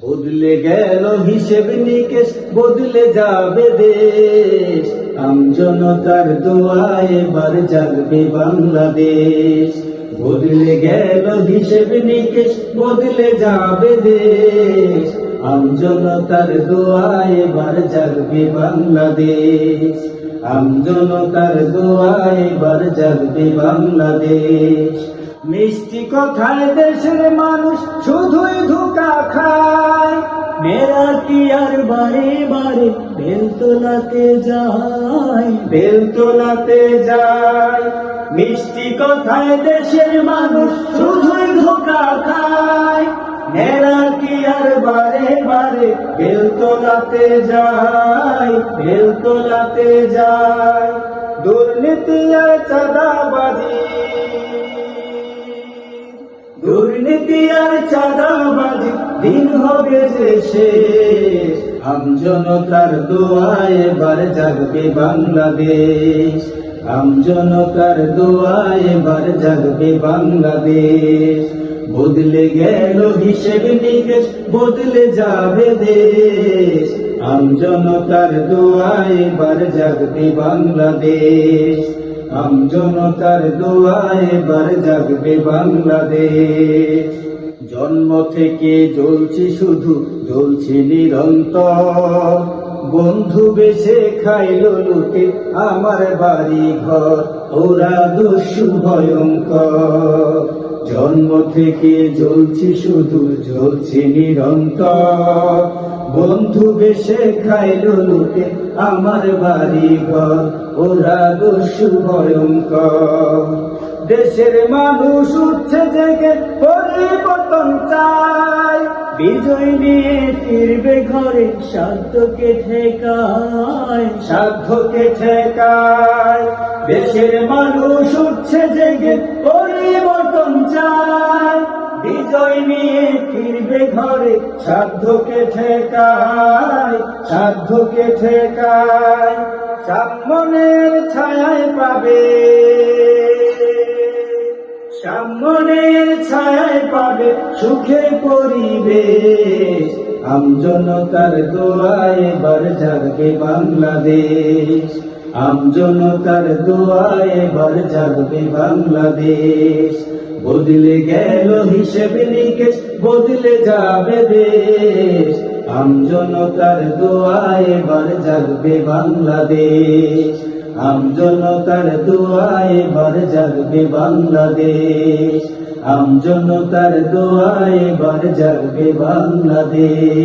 বদলে গেল হিসেব নিকেশ, বদলে যাবে দেশ। আমজনতার দোয়ায় এবার জাগবে বাংলাদেশ। বদলে গেল হিসেব নিকেশ, বদলে যাবে দেশ। আমজনতার দোয়ায় এবার জাগবে বাংলাদেশ। আমজনতার দোয়ায় এবার জাগবে বাংলাদেশ। মিষ্টি কথায় দেশের মানুষ শুধুই ধোঁকা খায়। মেয়েরা কি আর বারে বারে বেলতলাতে যায়, বেলতলাতে যায়। মিষ্টি কথায় দেশের মানুষ শুধুই ধোঁকা খায়। মেয়েরা কি আর বারে বারে বেলতলাতে যায়, বেলতলাতে যায়। দুর্নীতি আর চাঁদাবাজি, দুর্নীতি আর চাঁদাবাজি দিন হবে যে শেষ। আমজনতার দোয়ায় এবার জাগবে বাংলাদেশ। আমজনতার দোয়ায় এবার জাগবে বাংলাদেশ। বদলে গেল হিসেব নিকেশ, বদলে যাবে দেশ। আমজনতার দোয়ায় এবার জাগবে বাংলাদেশ। আমজনতার দোয়ায় এবার জাগবে বাংলাদেশ। জন্ম থেকে জ্বলছি শুধু, জ্বলছি নিরন্তর। বন্ধু বেশে খাইল লুটে আমার বাড়ি ঘর, ওরা দস্যু ভয়ঙ্কর। জন্ম থেকে জ্বলছি শুধু, জ্বলছি নিরন্তর। বন্ধু বেশে খাইল লুটে আমার বাড়ি ঘর, ওরা দস্যু ভয়ঙ্কর। দেশের মানুষ উঠছে জেগে পরিবর্তন চায়। বিজয় নিয়ে ফিরবে ঘরে, সাধ্যকে ঠেকায়, সাধ্যকে ঠেকায়। দেশের মানুষ উঠছে জেগে পরিবর্তন চায়। বিজয় নিয়ে ফিরবে ঘরে, সাধ্যকে ঠেকায়, সাধ্যকে ঠেকায়। সামনের ছায়ায় পাবে, সামনের ছায়ায় পাবে সুখের পরিবেশ। আমজনতার দোয়ায় এবার জাগবে বাংলাদেশ। আমজনতার দোয়ায় এবার জাগবে বাংলাদেশ। বদলে গেল হিসেব নিকেশ, বদলে যাবে দেশ। আমজনতার দোয়ায় এবার জাগবে বাংলাদেশ। আমজনতার দোয়ায় এবার জাগবে বাংলাদেশ। আমজনতার দোয়ায় এবার জাগবে বাংলাদেশ।